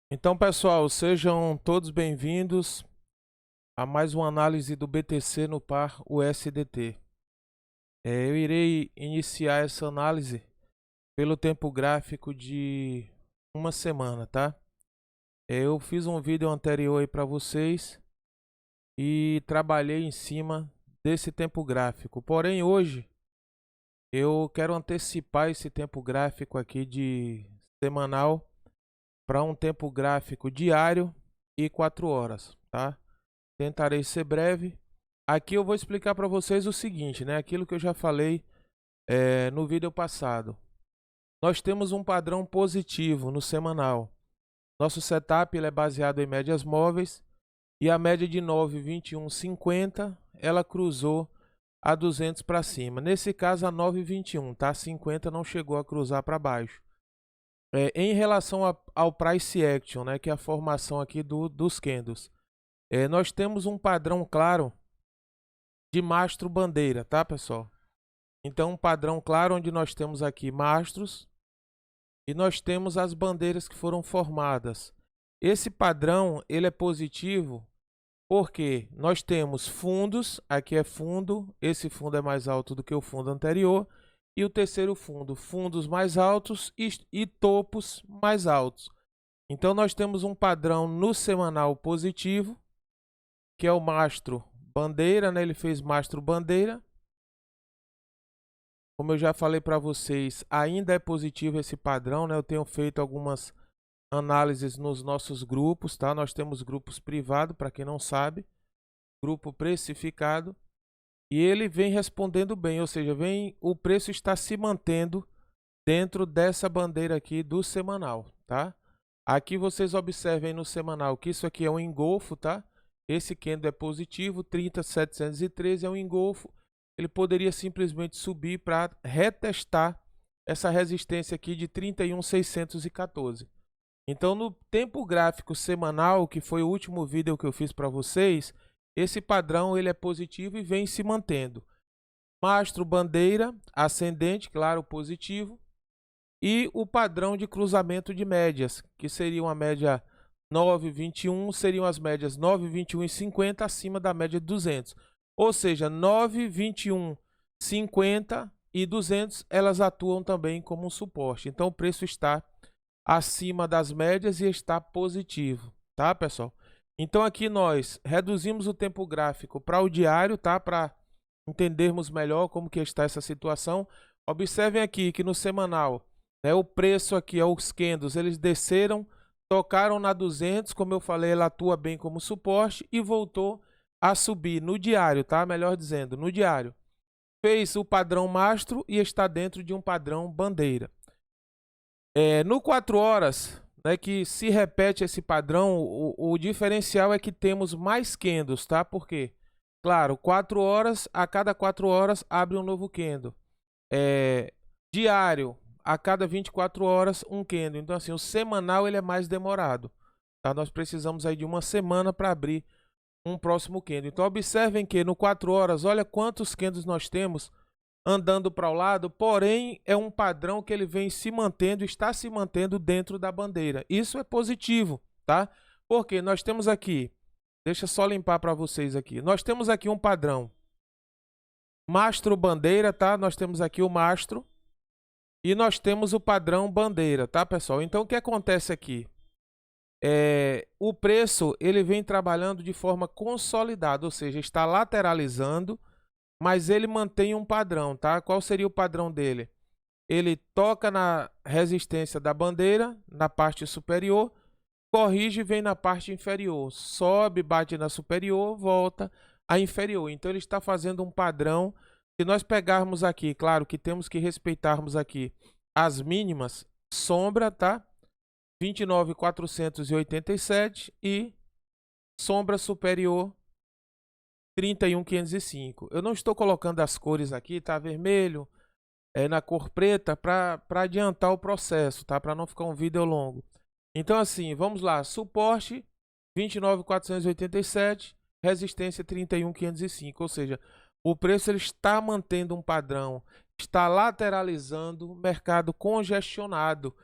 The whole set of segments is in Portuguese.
Então, pessoal, sejam todos bem-vindos a mais uma análise do BTC no par USDT. Eu irei iniciar essa análise pelo tempo gráfico de uma semana, tá? Eu fiz um vídeo anterior aí para vocês e trabalhei em cima desse tempo gráfico. Porém, hoje eu quero antecipar esse tempo gráfico aqui de semanal para um tempo gráfico diário e 4 horas, tá? Tentarei ser breve. Aqui eu vou explicar para vocês o seguinte, né? Aquilo que eu já falei no vídeo passado. Nós temos um padrão positivo no semanal. Nosso setup ele é baseado em médias móveis e a média de 9,2150 ela cruzou a 200 para cima. Nesse caso a 9,21, tá? 50 não chegou a cruzar para baixo. Em relação ao price action, né? Que é a formação aqui dos candles. Nós temos um padrão claro de mastro bandeira, tá, pessoal? Então, um padrão claro onde nós temos aqui mastros e nós temos as bandeiras que foram formadas. Esse padrão, ele é positivo porque nós temos fundos, aqui é fundo, esse fundo é mais alto do que o fundo anterior, e o terceiro fundo, fundos mais altos e topos mais altos. Então, nós temos um padrão no semanal positivo, que é o mastro bandeira, né? Ele fez mastro bandeira. Como eu já falei para vocês, ainda é positivo esse padrão, né? Eu tenho feito algumas análises nos nossos grupos, tá? Nós temos grupos privados, para quem não sabe, grupo precificado, e ele vem respondendo bem, ou seja, o preço está se mantendo dentro dessa bandeira aqui do semanal, tá? Aqui vocês observem no semanal que isso aqui é um engolfo, tá? Esse candle é positivo, 30.713 é um engolfo. Ele poderia simplesmente subir para retestar essa resistência aqui de 31.614. Então, no tempo gráfico semanal, que foi o último vídeo que eu fiz para vocês, esse padrão ele é positivo e vem se mantendo. Mastro bandeira ascendente, claro, positivo. E o padrão de cruzamento de médias, que seria uma média 9,21, seriam as médias 9,21 e 50 acima da média de 200. Ou seja, 9,21, 50 e 200, elas atuam também como um suporte. Então, o preço está acima das médias e está positivo, tá, pessoal? Então, aqui nós reduzimos o tempo gráfico para o diário, tá? Para entendermos melhor como que está essa situação. Observem aqui que no semanal, né, o preço aqui, os candles, eles desceram, tocaram na 200, como eu falei, ela atua bem como suporte e voltou a subir no diário, tá? Melhor dizendo, no diário. Fez o padrão mastro e está dentro de um padrão bandeira. No 4 horas, né, que se repete esse padrão, o diferencial é que temos mais candles, tá? Por quê? Claro, 4 horas, a cada 4 horas abre um novo candle. Diário, a cada 24 horas um candle. Então assim, o semanal ele é mais demorado, tá? Nós precisamos aí de uma semana para abrir um próximo candle. Então observem que no 4 horas, olha quantos candles nós temos andando para o lado, porém é um padrão que ele vem se mantendo, está se mantendo dentro da bandeira. Isso é positivo, tá? Porque nós temos aqui, deixa eu só limpar para vocês aqui. Nós temos aqui um padrão mastro bandeira, tá? Nós temos aqui o mastro e nós temos o padrão bandeira, tá, pessoal? Então, o que acontece aqui? O preço, ele vem trabalhando de forma consolidada, ou seja, está lateralizando, mas ele mantém um padrão, tá? Qual seria o padrão dele? Ele toca na resistência da bandeira, na parte superior, corrige e vem na parte inferior, sobe, bate na superior, volta à inferior. Então ele está fazendo um padrão. Se nós pegarmos aqui, claro que temos que respeitarmos aqui as mínimas, sombra, tá? 29.487 e sombra superior 31.505. Eu não estou colocando as cores aqui, tá? Vermelho, na cor preta, para adiantar o processo, tá? Para não ficar um vídeo longo. Então assim, vamos lá, suporte 29.487, resistência 31.505, ou seja, o preço ele está mantendo um padrão, está lateralizando, mercado congestionado.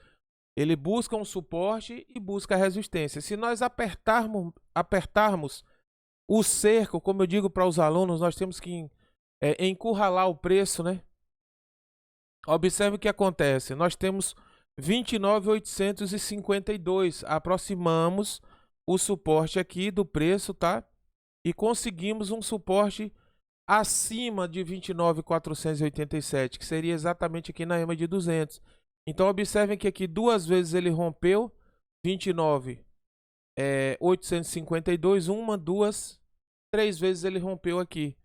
Ele busca um suporte e busca resistência. Se nós apertarmos o cerco, como eu digo para os alunos, nós temos que encurralar o preço, né? Observe o que acontece. Nós temos 29.852. Aproximamos o suporte aqui do preço, tá? E conseguimos um suporte acima de 29.487, que seria exatamente aqui na EMA de 200. Então, observem que aqui duas vezes ele rompeu 29.852, uma, duas, três vezes ele rompeu aqui.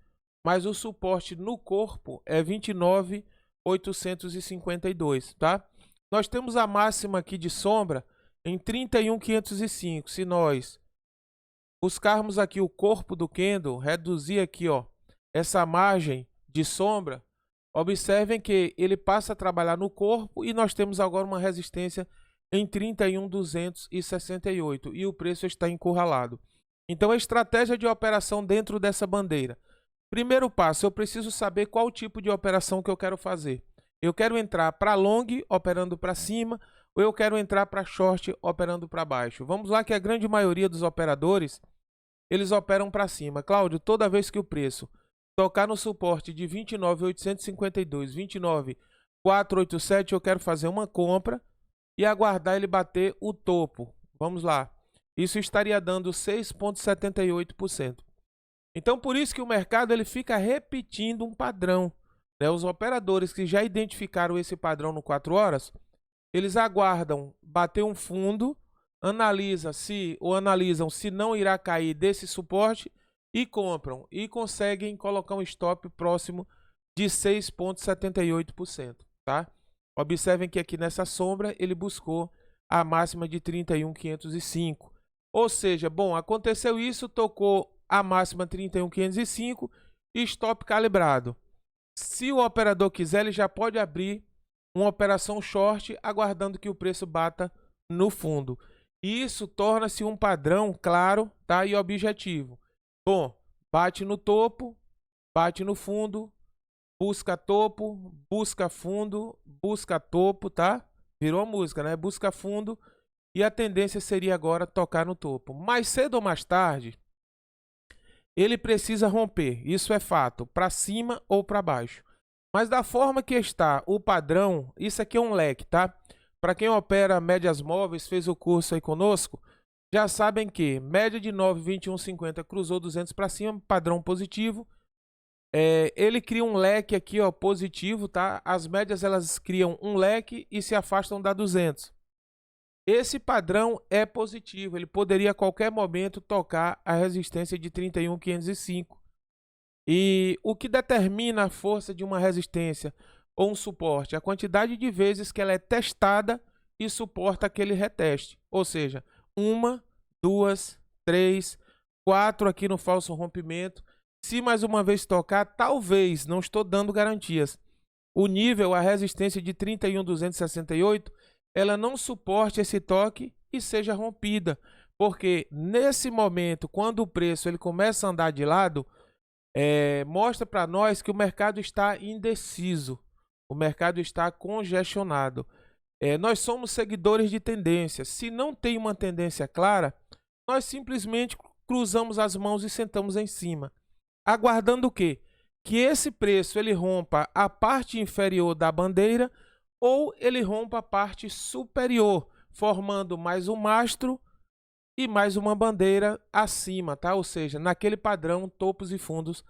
Mas o suporte no corpo é 29.852, tá? Nós temos a máxima aqui de sombra em 31.505. Se nós buscarmos aqui o corpo do candle, reduzir aqui, ó, essa margem de sombra, observem que ele passa a trabalhar no corpo e nós temos agora uma resistência em 31.268 e o preço está encurralado. Então, a estratégia de operação dentro dessa bandeira. Primeiro passo, eu preciso saber qual tipo de operação que eu quero fazer. Eu quero entrar para long operando para cima ou eu quero entrar para short operando para baixo. Vamos lá que a grande maioria dos operadores, eles operam para cima. Cláudio, toda vez que o preço tocar no suporte de 29.852, 29.487, eu quero fazer uma compra e aguardar ele bater o topo. Vamos lá. Isso estaria dando 6,78%. Então, por isso que o mercado ele fica repetindo um padrão, né? Os operadores que já identificaram esse padrão no 4 horas, eles aguardam bater um fundo, analisam se não irá cair desse suporte e compram e conseguem colocar um stop próximo de 6,78%, tá? Observem que aqui nessa sombra ele buscou a máxima de 31.505. Ou seja, bom, aconteceu isso, tocou a máxima 31.505 e stop calibrado. Se o operador quiser, ele já pode abrir uma operação short aguardando que o preço bata no fundo. Isso torna-se um padrão claro, tá? E objetivo. Bom, bate no topo, bate no fundo, busca topo, busca fundo, busca topo, tá? Virou a música, né? Busca fundo e a tendência seria agora tocar no topo. Mais cedo ou mais tarde, ele precisa romper, isso é fato, para cima ou para baixo. Mas da forma que está o padrão, isso aqui é um leque, tá? Para quem opera médias móveis, fez o curso aí conosco, já sabem que média de 9,2150 cruzou 200 para cima, padrão positivo. Ele cria um leque aqui, ó, positivo, tá? As médias elas criam um leque e se afastam da 200. Esse padrão é positivo, ele poderia a qualquer momento tocar a resistência de 31.505. E o que determina a força de uma resistência ou um suporte? A quantidade de vezes que ela é testada e suporta aquele reteste. Ou seja, 1, 2, 3, 4 aqui no falso rompimento. Se mais uma vez tocar, talvez, não estou dando garantias, o nível, a resistência de 31.268, ela não suporte esse toque e seja rompida. Porque nesse momento, quando o preço ele começa a andar de lado, mostra para nós que o mercado está indeciso, o mercado está congestionado. Nós somos seguidores de tendência. Se não tem uma tendência clara, nós simplesmente cruzamos as mãos e sentamos em cima, aguardando o quê? Que esse preço ele rompa a parte inferior da bandeira ou ele rompa a parte superior, formando mais um mastro e mais uma bandeira acima, tá? Ou seja, naquele padrão topos e fundos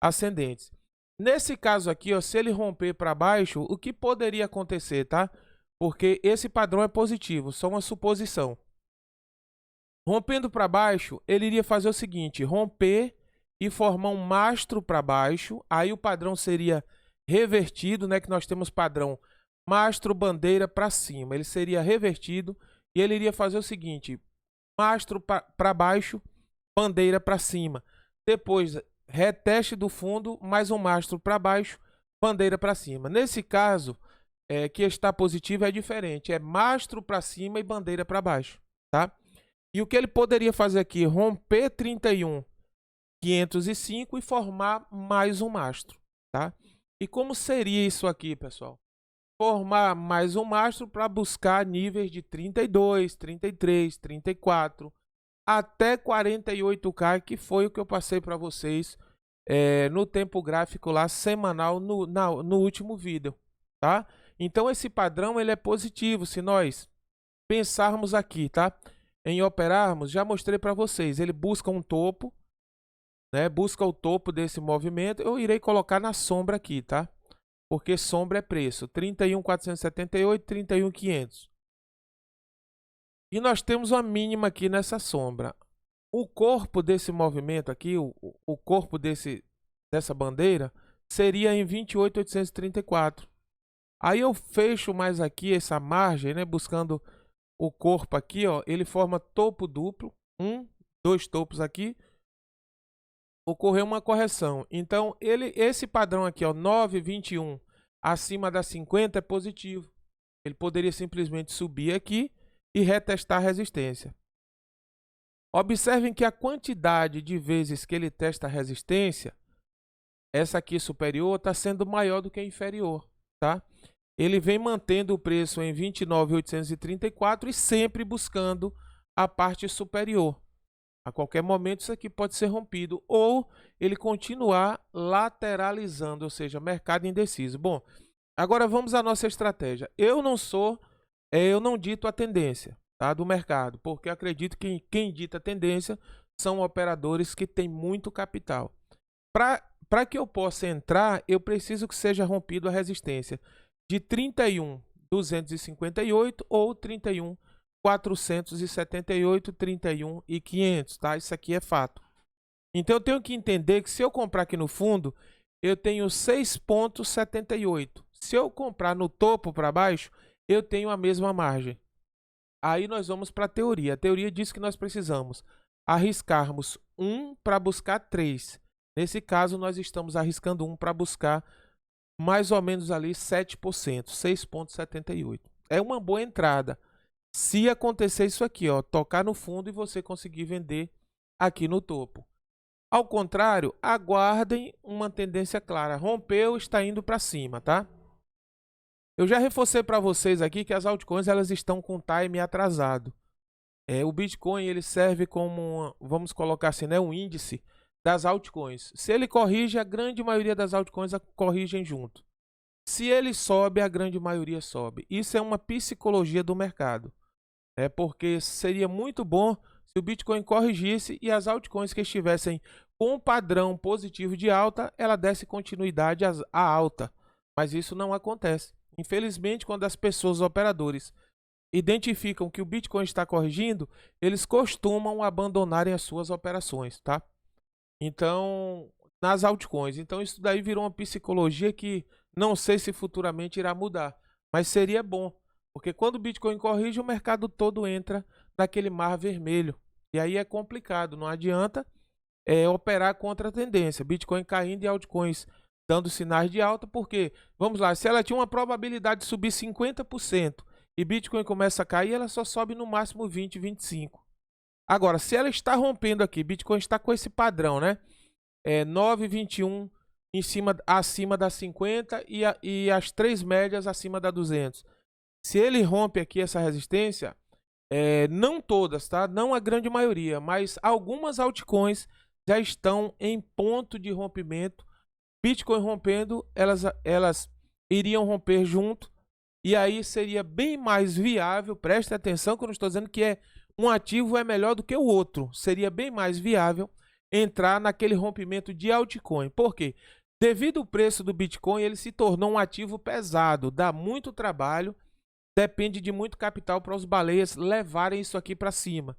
ascendentes. Nesse caso aqui, ó, se ele romper para baixo, o que poderia acontecer, tá? Porque esse padrão é positivo, só uma suposição. Rompendo para baixo, ele iria fazer o seguinte, romper e formar um mastro para baixo, aí o padrão seria revertido, né? Que nós temos padrão mastro, bandeira para cima, ele seria revertido e ele iria fazer o seguinte, mastro para baixo, bandeira para cima. Depois, reteste do fundo, mais um mastro para baixo, bandeira para cima. Nesse caso, que está positivo é diferente, é mastro para cima e bandeira para baixo, tá? E o que ele poderia fazer aqui? Romper 31.505 e formar mais um mastro, tá? E como seria isso aqui, pessoal? formar mais um mastro para buscar níveis de 32, 33, 34, até 48K, que foi o que eu passei para vocês no tempo gráfico lá semanal no último vídeo, tá? Então esse padrão ele é positivo se nós pensarmos aqui, tá? Em operarmos, já mostrei para vocês, ele busca um topo, né? Busca o topo desse movimento, eu irei colocar na sombra aqui, tá? Porque sombra é preço, 31.478, 31.500. E nós temos uma mínima aqui nessa sombra. O corpo desse movimento aqui, o corpo dessa bandeira, seria em 28.834. Aí eu fecho mais aqui essa margem, né? Buscando o corpo aqui, ó, ele forma topo duplo, dois topos aqui. Ocorreu uma correção. Então, esse padrão aqui, ó, 9,21 acima da 50 é positivo. Ele poderia simplesmente subir aqui e retestar a resistência. Observem que a quantidade de vezes que ele testa a resistência, essa aqui superior, está sendo maior do que a inferior, tá? Ele vem mantendo o preço em 29.834 e sempre buscando a parte superior. A qualquer momento isso aqui pode ser rompido ou ele continuar lateralizando, ou seja, mercado indeciso. Bom, agora vamos à nossa estratégia. Eu não dito a tendência, tá, do mercado, porque acredito que quem dita a tendência são operadores que têm muito capital. Para que eu possa entrar, eu preciso que seja rompido a resistência de 31.258 ou 31.478, 31.500, tá? Isso aqui é fato. Então eu tenho que entender que se eu comprar aqui no fundo, eu tenho 6.78. Se eu comprar no topo para baixo, eu tenho a mesma margem. Aí nós vamos para a teoria. A teoria diz que nós precisamos arriscarmos 1 para buscar 3. Nesse caso, nós estamos arriscando 1 para buscar mais ou menos ali 7%, 6.78. É uma boa entrada. Se acontecer isso aqui, ó, tocar no fundo e você conseguir vender aqui no topo. Ao contrário, aguardem uma tendência clara. Rompeu, está indo para cima, tá? Eu já reforcei para vocês aqui que as altcoins elas estão com time atrasado. O Bitcoin ele serve como, vamos colocar assim, né, um índice das altcoins. Se ele corrige, a grande maioria das altcoins corrigem junto. Se ele sobe, a grande maioria sobe. Isso é uma psicologia do mercado. Porque seria muito bom se o Bitcoin corrigisse e as altcoins que estivessem com um padrão positivo de alta, ela desse continuidade à alta. Mas isso não acontece. Infelizmente, quando as pessoas, os operadores, identificam que o Bitcoin está corrigindo, eles costumam abandonarem as suas operações, tá? Então, nas altcoins. Então, isso daí virou uma psicologia que não sei se futuramente irá mudar, mas seria bom, porque quando o Bitcoin corrige, o mercado todo entra naquele mar vermelho. E aí é complicado, não adianta operar contra a tendência. Bitcoin caindo e altcoins dando sinais de alta, porque, vamos lá, se ela tinha uma probabilidade de subir 50% e Bitcoin começa a cair, ela só sobe no máximo 20, 25. Agora, se ela está rompendo aqui, Bitcoin está com esse padrão, né? 9,21 acima da 50 e as três médias acima da 200. Se ele rompe aqui essa resistência, não todas, tá? Não a grande maioria, mas algumas altcoins já estão em ponto de rompimento. Bitcoin rompendo, elas iriam romper junto, e aí seria bem mais viável. Preste atenção que eu não estou dizendo que um ativo é melhor do que o outro. Seria bem mais viável entrar naquele rompimento de altcoin. Por quê? Devido ao preço do Bitcoin, ele se tornou um ativo pesado, dá muito trabalho, depende de muito capital para os baleias levarem isso aqui para cima.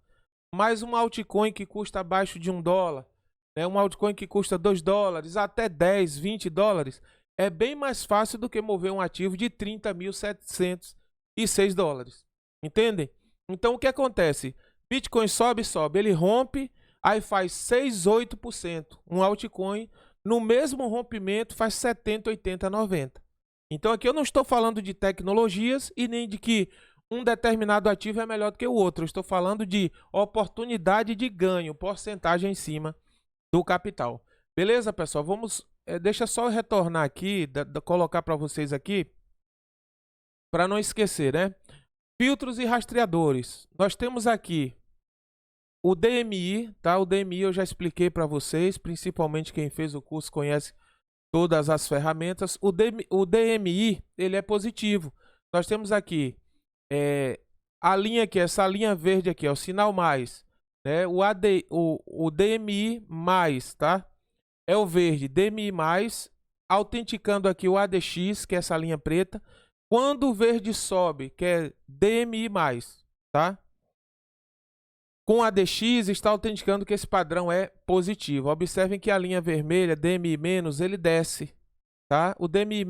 Mas uma altcoin que custa abaixo de $1, uma altcoin que custa $2, até 10, 20 dólares, é bem mais fácil do que mover um ativo de $30.706. Entendem? Então o que acontece? Bitcoin sobe, ele rompe, aí faz 6, 8%. Um altcoin no mesmo rompimento faz 70, 80, 90. Então aqui eu não estou falando de tecnologias e nem de que um determinado ativo é melhor do que o outro. Eu estou falando de oportunidade de ganho, porcentagem em cima do capital. Beleza, pessoal? Vamos, deixa só eu retornar aqui, colocar para vocês aqui para não esquecer, né? Filtros e rastreadores. Nós temos aqui o DMI, tá? O DMI eu já expliquei para vocês, principalmente quem fez o curso conhece todas as ferramentas. O DMI, ele é positivo. Nós temos aqui a linha aqui, essa linha verde aqui, é o sinal mais, né? O DMI mais, tá? É o verde, DMI mais, autenticando aqui o ADX, que é essa linha preta. Quando o verde sobe, que é DMI mais, tá? Com ADX está autenticando que esse padrão é positivo. Observem que a linha vermelha, DMI-, ele desce, tá? O DMI-,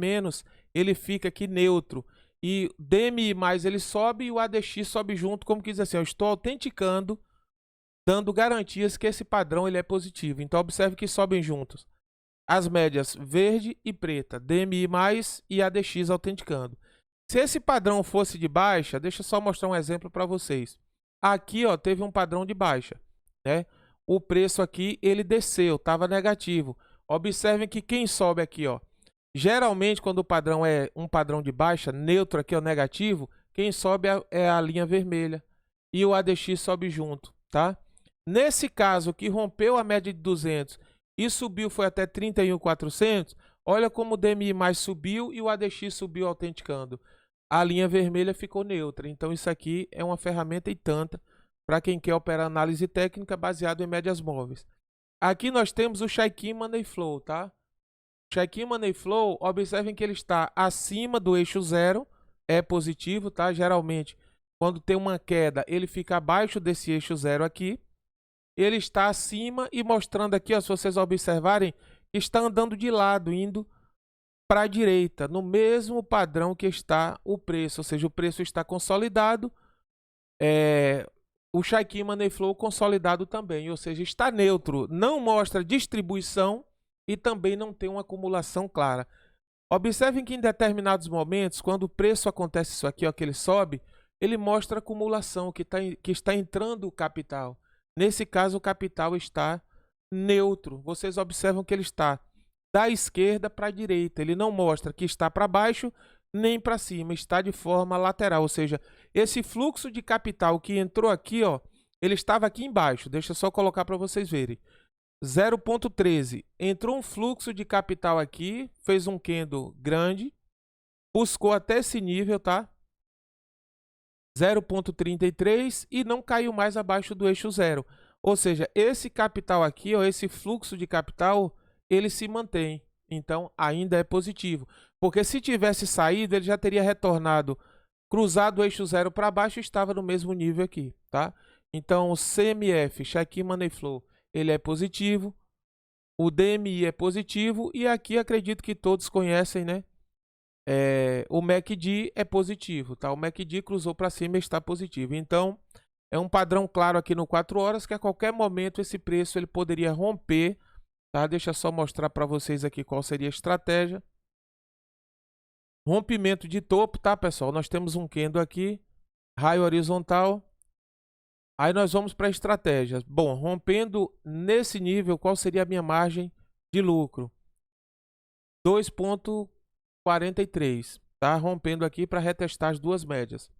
ele fica aqui neutro. E DMI+, ele sobe e o ADX sobe junto, como que diz assim, eu estou autenticando, dando garantias que esse padrão ele é positivo. Então, observe que sobem juntos as médias verde e preta, DMI+, e ADX autenticando. Se esse padrão fosse de baixa, deixa eu só mostrar um exemplo para vocês. Aqui, ó, teve um padrão de baixa, né? O preço aqui, ele desceu, estava negativo. Observem que quem sobe aqui, ó, geralmente quando o padrão é um padrão de baixa, neutro aqui, ó, negativo, quem sobe é a linha vermelha e o ADX sobe junto, tá? Nesse caso que rompeu a média de 200 e subiu, foi até 31.400, olha como o DMI mais subiu e o ADX subiu autenticando. A linha vermelha ficou neutra. Então, isso aqui é uma ferramenta e tanta para quem quer operar análise técnica baseado em médias móveis. Aqui nós temos o Chaikin Money Flow, tá? Chaikin Money Flow, observem que ele está acima do eixo zero, é positivo, tá? Geralmente, quando tem uma queda, ele fica abaixo desse eixo zero aqui. Ele está acima e mostrando aqui, ó, se vocês observarem, está andando de lado, indo para a direita, no mesmo padrão que está o preço, ou seja, o preço está consolidado, o Chaikin Money Flow consolidado também, ou seja, está neutro, não mostra distribuição e também não tem uma acumulação clara. Observem que em determinados momentos, quando o preço acontece isso aqui, ó, que ele sobe, ele mostra acumulação, que está entrando o capital. Nesse caso, o capital está neutro. Vocês observam que ele está da esquerda para a direita. Ele não mostra que está para baixo nem para cima, está de forma lateral. Ou seja, esse fluxo de capital que entrou aqui, ó, ele estava aqui embaixo. Deixa eu só colocar para vocês verem. 0.13. Entrou um fluxo de capital aqui, fez um candle grande, buscou até esse nível, tá? 0.33 e não caiu mais abaixo do eixo zero. Ou seja, esse capital aqui, ó, esse fluxo de capital, ele se mantém. Então, ainda é positivo. Porque se tivesse saído, ele já teria retornado, cruzado o eixo zero para baixo e estava no mesmo nível aqui, tá? Então, o CMF, Chaikin Money Flow, ele é positivo. O DMI é positivo. E aqui acredito que todos conhecem, né? O MACD é positivo, tá? O MACD cruzou para cima e está positivo. Então, é um padrão claro aqui no 4 horas que a qualquer momento esse preço ele poderia romper, tá? Deixa eu só mostrar para vocês aqui qual seria a estratégia. Rompimento de topo, tá, pessoal? Nós temos um candle aqui, raio horizontal. Aí nós vamos para a estratégia. Bom, rompendo nesse nível, qual seria a minha margem de lucro? 2.43, tá? Rompendo aqui para retestar as duas médias.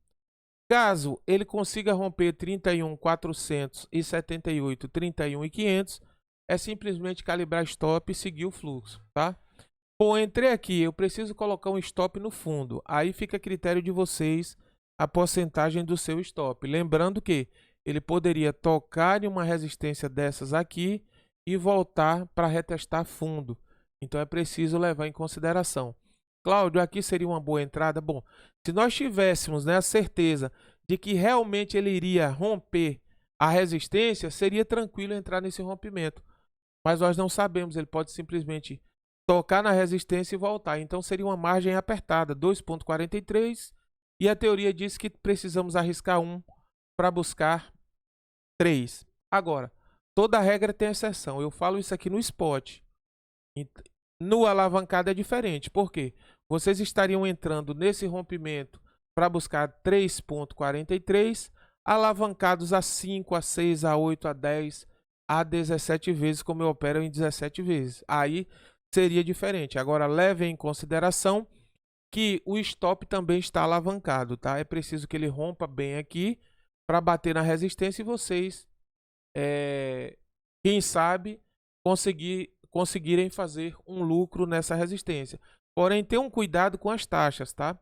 Caso ele consiga romper 31.478, 31.500, é simplesmente calibrar stop e seguir o fluxo, tá? Bom, entrei aqui, eu preciso colocar um stop no fundo. Aí fica a critério de vocês a porcentagem do seu stop. Lembrando que ele poderia tocar em uma resistência dessas aqui e voltar para retestar fundo. Então é preciso levar em consideração. Cláudio, aqui seria uma boa entrada? Bom, se nós tivéssemos, né, a certeza de que realmente ele iria romper a resistência, seria tranquilo entrar nesse rompimento. Mas nós não sabemos, ele pode simplesmente tocar na resistência e voltar. Então seria uma margem apertada, 2.43, e a teoria diz que precisamos arriscar 1 para buscar 3. Agora, toda regra tem exceção. Eu falo isso aqui no spot. No alavancado é diferente. Por quê? Vocês estariam entrando nesse rompimento para buscar 3.43, alavancados a 5, a 6, a 8, a 10, a 17 vezes, como eu opero em 17 vezes. Aí seria diferente. Agora, levem em consideração que o stop também está alavancado, tá? É preciso que ele rompa bem aqui para bater na resistência e vocês, quem sabe, conseguirem fazer um lucro nessa resistência. Porém, tenham cuidado com as taxas, tá?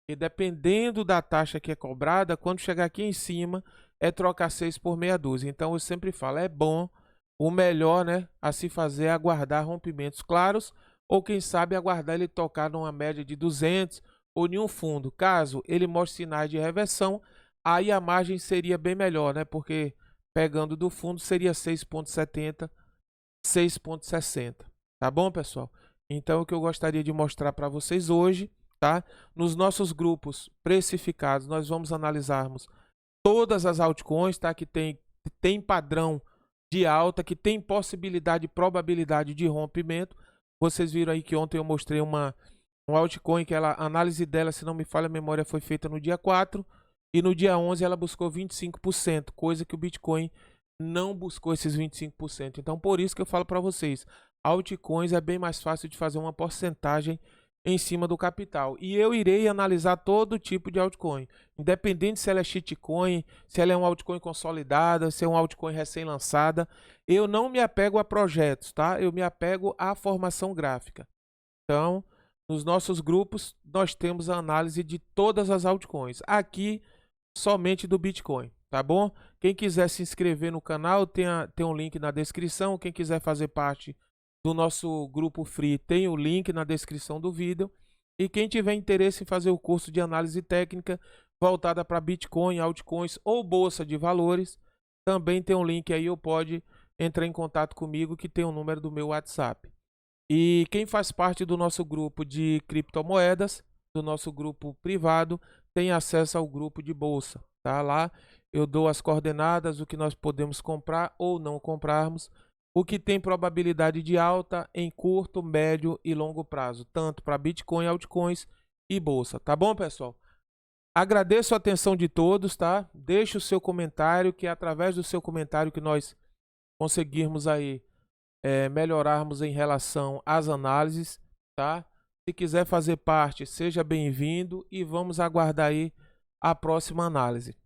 E dependendo da taxa que é cobrada, quando chegar aqui em cima, é trocar 6 por meia dúzia. Então, eu sempre falo, é bom, o melhor, né, a se fazer é aguardar rompimentos claros, ou quem sabe aguardar ele tocar numa média de 200 ou em um fundo. Caso ele mostre sinais de reversão, aí a margem seria bem melhor, né? Porque pegando do fundo seria 6,70, 6,60. Tá bom, pessoal? Então, o que eu gostaria de mostrar para vocês hoje, tá? Nos nossos grupos precificados, nós vamos analisarmos todas as altcoins, tá? Que tem padrão de alta, que tem possibilidade e probabilidade de rompimento. Vocês viram aí que ontem eu mostrei um altcoin que a análise dela, se não me falha a memória, foi feita no dia 4 e no dia 11 ela buscou 25%, coisa que o Bitcoin não buscou esses 25%. Então, por isso que eu falo para vocês, altcoins é bem mais fácil de fazer uma porcentagem em cima do capital. E eu irei analisar todo tipo de altcoin, independente se ela é shitcoin, se ela é um altcoin consolidada, se é um altcoin recém-lançada. Eu não me apego a projetos, tá? Eu me apego à formação gráfica. Então, nos nossos grupos, nós temos a análise de todas as altcoins. Aqui, somente do Bitcoin, tá bom? Quem quiser se inscrever no canal, tem um link na descrição. Quem quiser fazer parte do nosso grupo free, tem o link na descrição do vídeo. E quem tiver interesse em fazer o curso de análise técnica voltada para Bitcoin, altcoins ou bolsa de valores, também tem um link aí, ou pode entrar em contato comigo, que tem o número do meu WhatsApp. E quem faz parte do nosso grupo de criptomoedas, do nosso grupo privado, tem acesso ao grupo de bolsa, tá? Lá eu dou as coordenadas, o que nós podemos comprar ou não comprarmos, o que tem probabilidade de alta em curto, médio e longo prazo, tanto para Bitcoin, altcoins e bolsa, tá bom, pessoal? Agradeço a atenção de todos, tá? Deixe o seu comentário, que é através do seu comentário que nós conseguirmos aí melhorarmos em relação às análises, tá? Se quiser fazer parte, seja bem-vindo e vamos aguardar aí a próxima análise.